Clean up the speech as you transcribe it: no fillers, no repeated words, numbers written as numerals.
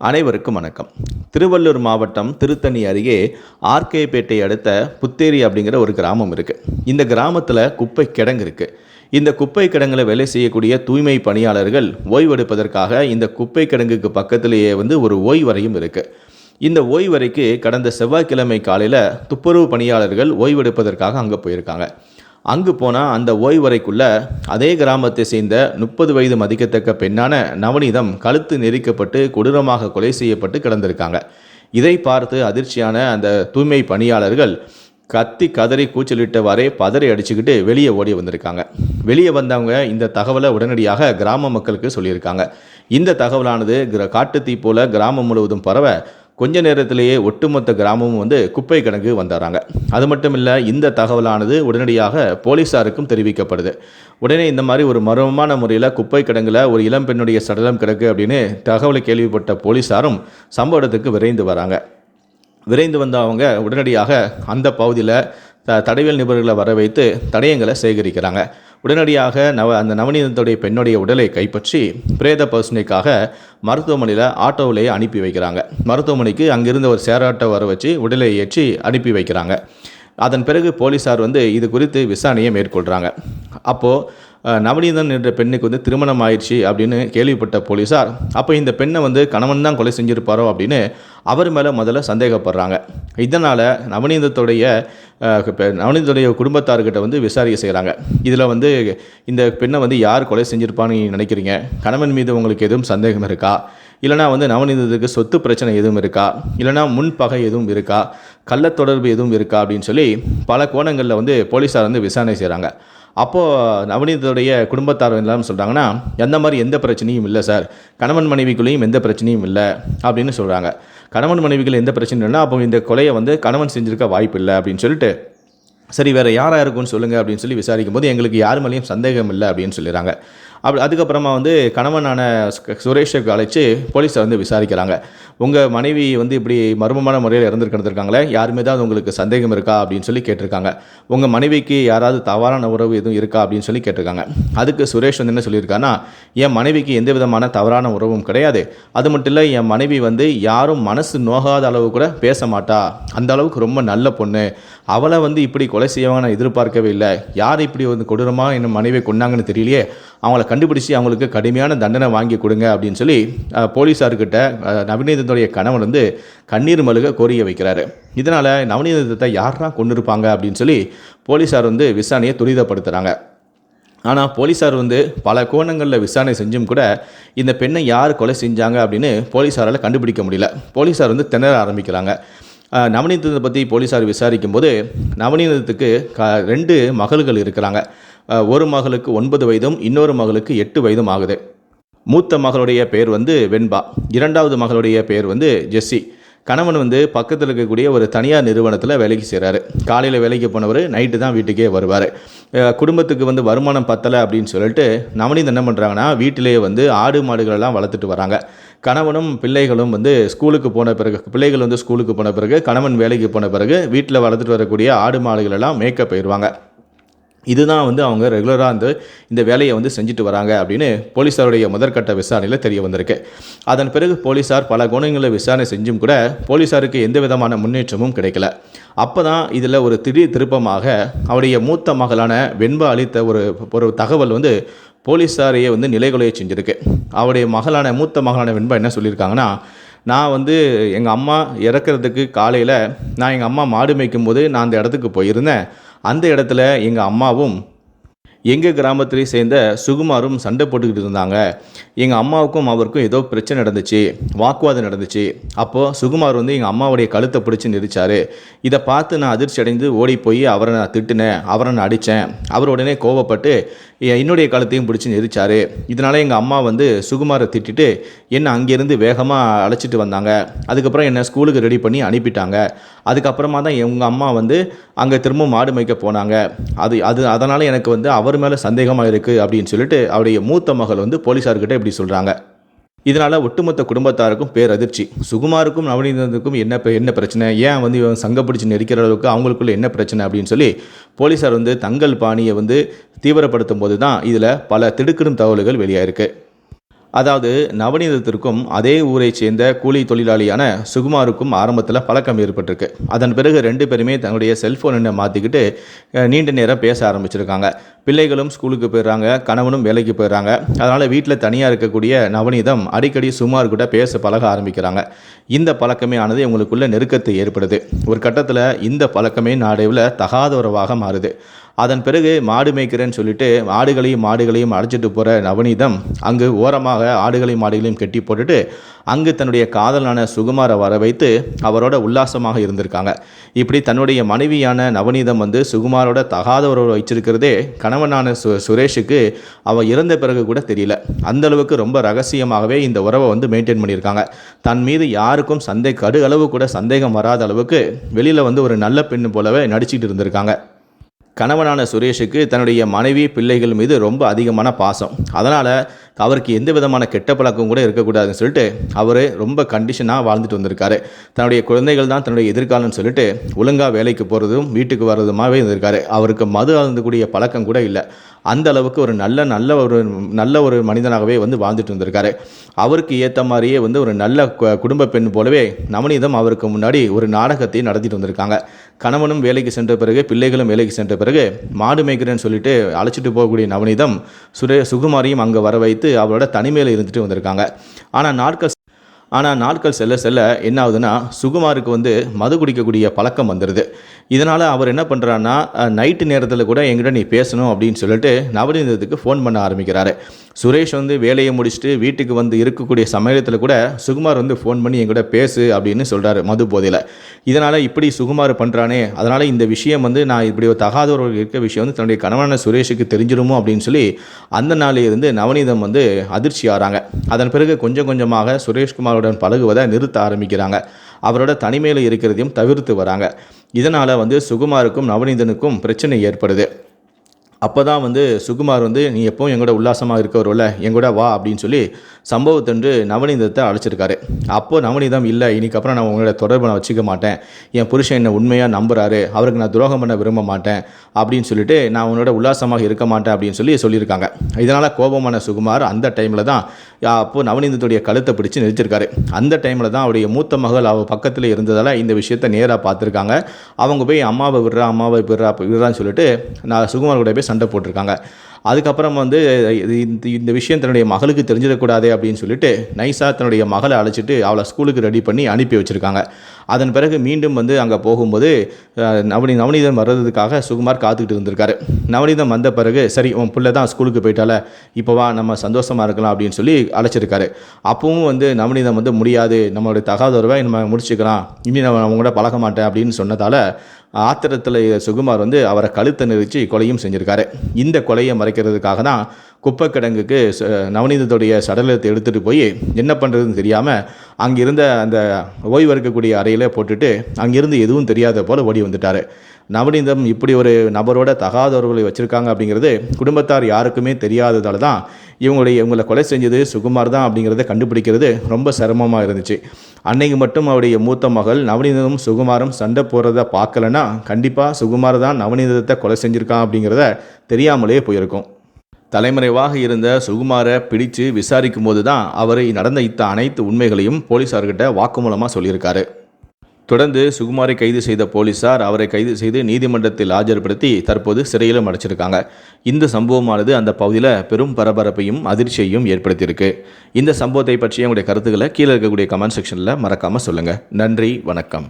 அனைவருக்கும் வணக்கம். திருவள்ளூர் மாவட்டம் திருத்தணி அருகே ஆர்கேபேட்டை அடுத்த புத்தேரி அப்படிங்கிற ஒரு கிராமம் இருக்குது. இந்த கிராமத்தில் குப்பை கிடங்கு இருக்குது. இந்த குப்பை கிடங்கில் வேலை செய்யக்கூடிய தூய்மை பணியாளர்கள் ஓய்வெடுப்பதற்காக இந்த குப்பை கிடங்குக்கு பக்கத்திலேயே ஒரு ஓய்வறையும் இருக்குது. இந்த ஓய்வறைக்கு கடந்த செவ்வாய்க்கிழமை காலையில் துப்புரவு பணியாளர்கள் ஓய்வெடுப்பதற்காக அங்கே போயிருக்காங்க. அங்கு போனால் அந்த ஓய்வறைக்குள்ளே அதே கிராமத்தை சேர்ந்த 30 வயது மதிக்கத்தக்க பெண்ணான நவநீதம் கழுத்து நெரிக்கப்பட்டு கொடூரமாக கொலை செய்யப்பட்டு கிடந்திருக்காங்க. இதை பார்த்து அதிர்ச்சியான அந்த தூய்மை பணியாளர்கள் கத்தி கதறி கூச்சலிட்டவாறே பதறி அடிச்சுக்கிட்டு வெளியே ஓடி வந்திருக்காங்க. வெளியே வந்தவங்க இந்த தகவலை உடனடியாக கிராம மக்களுக்கு சொல்லியிருக்காங்க. இந்த தகவலானது காட்டுத்தீ போல கிராமம் முழுவதும் பரவ கொஞ்ச நேரத்திலேயே ஒட்டுமொத்த கிராமமும் குப்பை கிடங்கு வந்தாராங்க. அது மட்டும் இல்லை, இந்த தகவலானது உடனடியாக போலீஸாருக்கும் தெரிவிக்கப்படுது. உடனே இந்த மாதிரி ஒரு மர்மமான முறையில் குப்பை கிடங்கில் ஒரு இளம்பெண்ணுடைய சடலம் கிடக்கு அப்படின்னு தகவலை கேள்விப்பட்ட போலீஸாரும் சம்பவ இடத்துக்கு விரைந்து வராங்க. விரைந்து வந்த அவங்க உடனடியாக அந்த பகுதியில் தடயவியல் நிபுணர்களை வர வைத்து தடயங்களை சேகரிக்கிறாங்க. உடனடியாக அந்த நவநீதத்துடைய பெண்ணுடைய உடலை கைப்பற்றி பிரேத பரிசோதனைக்காக மருத்துவமனையில் ஆட்டோவிலேயே அனுப்பி வைக்கிறாங்க. மருத்துவமனைக்கு அங்கிருந்த ஒரு சேராட்டோ வர வச்சு உடலை ஏற்றி அனுப்பி வைக்கிறாங்க. அதன் பிறகு போலீஸார் இது குறித்து விசாரணையை மேற்கொள்கிறாங்க. அப்போது நவநீதன் என்ற பெண்ணுக்கு திருமணம் ஆயிடுச்சு அப்படின்னு கேள்விப்பட்ட போலீஸார் அப்போ இந்த பெண்ணை கணவன் தான் கொலை செஞ்சிருப்பாரோ அப்படின்னு அவர் மேலே முதல்ல சந்தேகப்படுறாங்க. இதனால் நவநீதத்துடைய குடும்பத்தார்கிட்ட விசாரிக்க செய்கிறாங்க. இதில் இந்த பெண்ணை யார் கொலை செஞ்சிருப்பான்னு நினைக்கிறீங்க? கணவன் மீது உங்களுக்கு எதுவும் சந்தேகம் இருக்கா? இல்லைனா நவநீதத்துக்கு சொத்து பிரச்சனை எதுவும் இருக்கா? இல்லைனா முன்பகை எதுவும் இருக்கா? கள்ளத்தொடர்பு எதுவும் இருக்கா? அப்படின்னு சொல்லி பல கோணங்களில் போலீஸார் விசாரணை செய்கிறாங்க. அப்போது நவநீதத்துடைய குடும்பத்தார் எல்லாம் சொல்கிறாங்கன்னா, எந்த மாதிரி எந்த பிரச்சனையும் இல்லை சார், கணவன் மனைவிக்குள்ளேயும் எந்த பிரச்சனையும் இல்லை அப்படின்னு சொல்கிறாங்க. கணவன் மனைவிகள் எந்த பிரச்சனையும் இல்லைன்னா அப்போ இந்த கொலையை கணவன் செஞ்சுருக்க வாய்ப்பு இல்லை அப்படின்னு சொல்லிட்டு, சரி வேறு யாராக இருக்குன்னு சொல்லுங்கள் அப்படின்னு சொல்லி விசாரிக்கும் போது எங்களுக்கு யார் மேலேயும் சந்தேகம் இல்லை அப்படின்னு சொல்லிடுறாங்க. அதுக்கப்புறமா கணவனான சுரேஷை அழைச்சி போலீஸை விசாரிக்கிறாங்க. உங்கள் மனைவி இப்படி மர்மமான முறையில் இறந்துருக்காங்களே, யாருமே தான் உங்களுக்கு சந்தேகம் இருக்கா அப்படின்னு சொல்லி கேட்டிருக்காங்க. உங்கள் மனைவிக்கு யாராவது தவறான உறவு எதுவும் இருக்கா அப்படின்னு சொல்லி கேட்டிருக்காங்க. அதுக்கு சுரேஷ் என்ன சொல்லியிருக்காங்கன்னா, என் மனைவிக்கு எந்த விதமான தவறான உறவும் கிடையாது. அது மட்டும் இல்லை, என் மனைவி யாரும் மனசு நோகாத அளவு கூட பேச மாட்டா, அந்த அளவுக்கு ரொம்ப நல்ல பொண்ணு. அவளை இப்படி கொலை செய்வாங்க நான் எதிர்பார்க்கவே இல்லை. யார் இப்படி கொடூரமாக என் மனைவியை கொண்டாங்கன்னு தெரியலையே, அவங்கள கண்டுபிடிச்சி அவங்களுக்கு கடுமையான தண்டனை வாங்கி கொடுங்க அப்படின்னு சொல்லி போலீஸார்கிட்ட நவநீதத்துடைய கணவன் கண்ணீர் மல்க கோரிக்கை வைக்கிறாரு. இதனால் நவநீதத்தை யாரா கொண்டு இருப்பாங்க அப்படின்னு சொல்லி போலீஸார் விசாரணையை துரிதப்படுத்துகிறாங்க. ஆனால் போலீஸார் பல கோணங்களில் விசாரணை செஞ்சும் கூட இந்த பெண்ணை யார் கொலை செஞ்சாங்க அப்படின்னு போலீஸாரால் கண்டுபிடிக்க முடியல. போலீஸார் திணற ஆரம்பிக்கிறாங்க. நவநீதத்தை பற்றி போலீஸார் விசாரிக்கும் போது நவநீதத்துக்கு 2 மகள்கள் இருக்கிறாங்க. ஒரு மகளுக்கு 9 வயதும் இன்னொரு மகளுக்கு 8 வயதும் ஆகுது. மூத்த மகளுடைய பேர் வெண்பா, இரண்டாவது மகளுடைய பேர் ஜெஸ்ஸி. கணவன் பக்கத்தில் இருக்கக்கூடிய ஒரு தனியார் நிறுவனத்தில் வேலைக்கு செய்கிறாரு. காலையில் வேலைக்கு போனவர் நைட்டு தான் வீட்டுக்கே வருவார். குடும்பத்துக்கு வருமானம் பத்தலை அப்படின்னு சொல்லிட்டு நவநீதம் என்ன பண்ணுறாங்கன்னா, வீட்டிலேயே ஆடு மாடுகளெல்லாம் வளர்த்துட்டு வராங்க. கணவனும் பிள்ளைகளும் ஸ்கூலுக்கு போன பிறகு, பிள்ளைகள் ஸ்கூலுக்கு போன பிறகு, கணவன் வேலைக்கு போன பிறகு வீட்டில் வளர்த்துட்டு வரக்கூடிய ஆடு மாடுகளெல்லாம் மேய்க்க போயிடுவாங்க. இதுதான் அவங்க ரெகுலராக இந்த வேலையை செஞ்சுட்டு வராங்க அப்படின்னு போலீஸாருடைய முதற்கட்ட விசாரணையில் தெரிய வந்திருக்கு. அதன் பிறகு போலீஸார் பல கோணங்களில் விசாரணை செஞ்சும் கூட போலீஸாருக்கு எந்த விதமான முன்னேற்றமும் கிடைக்கல. அப்போ தான் இதில் ஒரு திடீர் திருப்பமாக அவருடைய மூத்த மகளான வெண்பா அளித்த ஒரு தகவல் போலீஸாரையே நிலைகுலைய செஞ்சுருக்கு. அவருடைய மூத்த மகளான வெண்பா என்ன சொல்லியிருக்காங்கன்னா, நான் எங்கள் அம்மா இறக்கிறதுக்கு காலையில் நான் எங்கள் அம்மா மாடு மேய்க்கும் போது நான் அந்த இடத்துக்கு போயிருந்தேன். அந்த இடத்துல எங்கள் அம்மாவும் எங்கள் கிராமத்திலே சேர்ந்த சுகுமாரும் சண்டை போட்டுக்கிட்டு இருந்தாங்க. எங்கள் அம்மாவுக்கும் அவருக்கும் ஏதோ பிரச்சனை நடந்துச்சு, வாக்குவாதம் நடந்துச்சு. அப்போது சுகுமார் எங்கள் அம்மாவுடைய கழுத்தை பிடிச்சி நெரிச்சார். இதை பார்த்து நான் அதிர்ச்சி அடைந்து ஓடி போய் அவரை நான் திட்டினேன், அவரை நான் அடித்தேன். அவர் உடனே கோவப்பட்டு என்னுடைய கழுத்தையும் பிடிச்சி நெரிச்சார். இதனால் எங்கள் அம்மா சுகுமாரை திட்டிட்டு என்னை அங்கேருந்து வேகமாக அழைச்சிட்டு வந்தாங்க. அதுக்கப்புறம் என்னை ஸ்கூலுக்கு ரெடி பண்ணி அனுப்பிட்டாங்க. அதுக்கப்புறமா தான் எங்கள் அம்மா அங்கே திரும்ப மாடு மேய்க்க போனாங்க. அதனால் எனக்கு அவர் மேலே சந்தேகமாக இருக்குது அப்படின்னு சொல்லிட்டு அவருடைய மூத்த மகள் போலீஸார்கிட்ட இப்படி சொல்கிறாங்க. இதனால் ஒட்டுமொத்த குடும்பத்தாருக்கும் பேரதிர்ச்சி. சுகுமாருக்கும் நவநீதத்துக்கும் என்ன பிரச்சனை, ஏன் இவன் சங்க பிடிச்சி நெரிக்கிற அளவுக்கு அவங்களுக்குள்ள என்ன பிரச்சனை அப்படின்னு சொல்லி போலீஸார் தங்கள் பாணியை தீவிரப்படுத்தும் போது தான் இதில் பல திடுக்கிடும் தகவல்கள் வெளியாயிருக்கு. அதாவது நவநீதத்திற்கும் அதே ஊரைச் சேர்ந்த கூலி தொழிலாளியான சுகுமாருக்கும் ஆரம்பத்தில் பழக்கம் ஏற்பட்டிருக்கு. அதன் பிறகு 2 பேருமே தன்னுடைய செல்ஃபோன் எண்ணை மாற்றிக்கிட்டு நீண்ட நேரம் பேச ஆரம்பிச்சிருக்காங்க. பிள்ளைகளும் ஸ்கூலுக்கு போயிடுறாங்க, கணவனும் வேலைக்கு போயிடுறாங்க. அதனால் வீட்டில் தனியாக இருக்கக்கூடிய நவநீதம் அடிக்கடி சுகுமார் கூட பேச பழக ஆரம்பிக்கிறாங்க. இந்த பழக்கமே ஆனது இவங்களுக்குள்ள நெருக்கத்தை ஏற்படுது. ஒரு கட்டத்தில் இந்த பழக்கமே நாடைவில் தகாத உறவாக மாறுது. அதன் பிறகு மாடு மேய்க்கிறேன்னு சொல்லிட்டு மாடுகளையும் அழைச்சிட்டு போகிற நவநீதம் அங்கு ஓரமாக மாடுகளையும் கட்டி போட்டுட்டு அங்கு தன்னுடைய காதலான சுகுமாரை வர வைத்து அவரோட உல்லாசமாக இருந்திருக்காங்க. இப்படி தன்னுடைய மனைவியான நவநீதம் சுகுமாரோட தகாத உறவை வச்சிருக்கிறதே கணவனான சுரேஷுக்கு அவள் இறந்த பிறகு கூட தெரியல. அந்தளவுக்கு ரொம்ப ரகசியமாகவே இந்த உறவை மெயின்டைன் பண்ணியிருக்காங்க. தன் மீது யாருக்கும் கடு அளவு கூட சந்தேகம் வராத அளவுக்கு வெளியில் ஒரு நல்ல பெண்ணு போலவே நடிச்சிட்டு இருந்திருக்காங்க. கணவனான சுரேஷுக்கு தன்னுடைய மனைவி பிள்ளைகள் மீது ரொம்ப அதிகமான பாசம். அதனால் அவருக்கு எந்த விதமான கெட்ட பழக்கம் கூட இருக்கக்கூடாதுன்னு சொல்லிட்டு அவர் ரொம்ப கண்டிஷனாக வாழ்ந்துட்டு வந்திருக்காரு. தன்னுடைய குழந்தைகள் தான் தன்னுடைய எதிர்காலம்னு சொல்லிட்டு ஒழுங்காக வேலைக்கு போகிறதும் வீட்டுக்கு வர்றதுமாகவே இருந்திருக்காரு. அவருக்கு மது அருந்தக்கூடிய பழக்கம் கூட இல்லை. அந்த அளவுக்கு ஒரு நல்ல ஒரு மனிதனாகவே வாழ்ந்துட்டு வந்திருக்காரு. அவருக்கு ஏற்ற மாதிரியே ஒரு நல்ல குடும்ப பெண் போலவே நவநீதம் அவருக்கு முன்னாடி ஒரு நாடகத்தை நடத்திட்டு வந்திருக்காங்க. கணவனும் வேலைக்கு சென்ற பிறகு பிள்ளைகளும் வேலைக்கு சென்ற பிறகு மாடு மேய்க்கிறேன்னு சொல்லிட்டு அழைச்சிட்டு போகக்கூடிய நவநீதம் சுகுமாரையும் அங்கே வர வைத்து அவரோட தனிமையில் இருந்துட்டு வந்திருக்காங்க. ஆனால் நாட்கள் செல்ல செல்ல என்ன ஆகுதுன்னா சுகுமாருக்கு மது குடிக்கக்கூடிய பழக்கம் வந்துடுது. இதனால் அவர் என்ன பண்ணுறாருன்னா நைட்டு நேரத்தில் கூட என்கிட்ட நீ பேசணும் அப்படின்னு சொல்லிட்டு நவநீதத்துக்கு ஃபோன் பண்ண ஆரம்பிக்கிறாரு. சுரேஷ் வேலையை முடிச்சுட்டு வீட்டுக்கு இருக்கக்கூடிய சமயத்தில் கூட சுகுமார் ஃபோன் பண்ணி என்கிட்ட பேசு அப்படின்னு சொல்கிறாரு மது போதையில். இதனால் இப்படி சுகுமார் பண்ணுறானே, அதனால் இந்த விஷயம் நான் இப்படி ஒரு தகாத ஒரு இருக்க விஷயம் தன்னுடைய கணவனான சுரேஷுக்கு தெரிஞ்சிருமோ அப்படின்னு சொல்லி அந்த நாளிலிருந்து நவநீதம் அதிர்ச்சி ஆகிறாங்க. அதன் பிறகு கொஞ்சம் கொஞ்சமாக சுரேஷ்குமாருடன் பழகுவதை நிறுத்த ஆரம்பிக்கிறாங்க. அவரோட தனிமையில் இருக்கிறதையும் தவிர்த்து வராங்க. இதனால் சுகுமாருக்கும் நவநீதனுக்கும் பிரச்சனை ஏற்படுது. அப்போ தான் சுகுமார் நீ எப்பவும் எங்கூட உல்லாசமாக இருக்கவரோல எங்கூட வா அப்படின்னு சொல்லி சம்பவத்தன்று நவநீதத்தை அழைச்சிருக்காரு. அப்போது நவநீதம் இல்லை, இன்னைக்கப்புறம் நான் உங்களோட தொடர்பை நான் வச்சுக்க மாட்டேன், என் புருஷன் என்னை உண்மையாக நம்புகிறாரு, அவருக்கு நான் துரோகம் பண்ண விரும்ப மாட்டேன் அப்படின்னு சொல்லிட்டு நான் உன்னோட உல்லாசமாக இருக்க மாட்டேன் அப்படின்னு சொல்லியிருக்காங்க. இதனால் கோபமான சுகுமார் அந்த டைமில் தான் அப்போது நவநீதத்துடைய கழுத்தை பிடிச்சி நிறுத்திருக்காரு. அந்த டைமில் தான் அவருடைய மூத்த மகள் அவள் பக்கத்தில் இருந்ததால் இந்த விஷயத்தை நேராக பார்த்துருக்காங்க. அவங்க போய் அம்மாவை விடுறான்னு சொல்லிட்டு நான் சுகுமார் கூட போய் சண்டை போட்டிருக்காங்க. அதுக்கப்புறம் இந்த விஷயம் தன்னுடைய மகளுக்கு தெரிஞ்சிடக்கூடாது அப்படின்னு சொல்லிட்டு நைஸாக தன்னுடைய மகளை அழைச்சிட்டு அவளை ஸ்கூலுக்கு ரெடி பண்ணி அனுப்பி வச்சுருக்காங்க. அதன் பிறகு மீண்டும் அங்கே போகும்போது நவநீதம் வர்றதுக்காக சுகுமார் காத்துக்கிட்டு இருந்திருக்காரு. நவநீதம் வந்த பிறகு சரி உன் பிள்ளை தான் ஸ்கூலுக்கு போயிட்டால, இப்போ வா நம்ம சந்தோஷமாக இருக்கலாம் அப்படின்னு சொல்லி அழைச்சிருக்காரு. அப்பவும் நவநீதம் முடியாது, நம்மளுடைய தகாத உறவை நம்ம முடிச்சுக்கலாம், இனி நான் அவங்க கூட பழக மாட்டேன் அப்படின்னு சொன்னதால் ஆத்திரத்தில் சுகுமார் அவரை கழுத்தை நெரிச்சு கொலையும் செஞ்சுருக்காரு. இந்த கொலையை மறைக்கிறதுக்காக தான் குப்பை கிடங்குக்கு நவநீதத்துடைய சடலத்தை எடுத்துகிட்டு போய் என்ன பண்ணுறதுன்னு தெரியாமல் அங்கிருந்த அந்த ஓய்வு இருக்கக்கூடிய அறையில் போட்டுட்டு அங்கிருந்து எதுவும் தெரியாத போல் ஓடி வந்துட்டார். நவநீதம் இப்படி ஒரு நபரோட தகாதவர்களை வச்சுருக்காங்க அப்படிங்கிறது குடும்பத்தார் யாருக்குமே தெரியாததால் தான் இவங்களை கொலை செஞ்சது சுகுமார் தான் அப்படிங்கிறத கண்டுபிடிக்கிறது ரொம்ப சிரமமாக இருந்துச்சு. அன்னைக்கு மட்டும் அவருடைய மூத்த மகள் நவநீதமும் சுகுமாரும் சண்டை போடுறத பார்க்கலன்னா கண்டிப்பாக சுகுமார் தான் நவநீதத்தை கொலை செஞ்சுருக்கான் அப்படிங்கிறத தெரியாமலே போயிருக்கும். தலைமறைவாக இருந்த சுகுமாரை பிடிச்சு விசாரிக்கும் போது தான் அவர் நடந்த அனைத்து உண்மைகளையும் போலீஸார்கிட்ட வாக்குமூலமாக சொல்லியிருக்காரு. தொடர்ந்து சுகுமாரை கைது செய்த போலீசார் அவரை கைது செய்து நீதிமன்றத்தில் ஆஜர்படுத்தி தற்போது சிறையிலும் அடைச்சிருக்காங்க. இந்த சம்பவமானது அந்த பகுதியில் பெரும் பரபரப்பையும் அதிர்ச்சியையும் ஏற்படுத்தியிருக்கு. இந்த சம்பவத்தை பற்றி உங்களுடைய கருத்துக்களை கீழே இருக்கக்கூடிய கமெண்ட் செக்ஷனில் மறக்காமல் சொல்லுங்கள். நன்றி, வணக்கம்.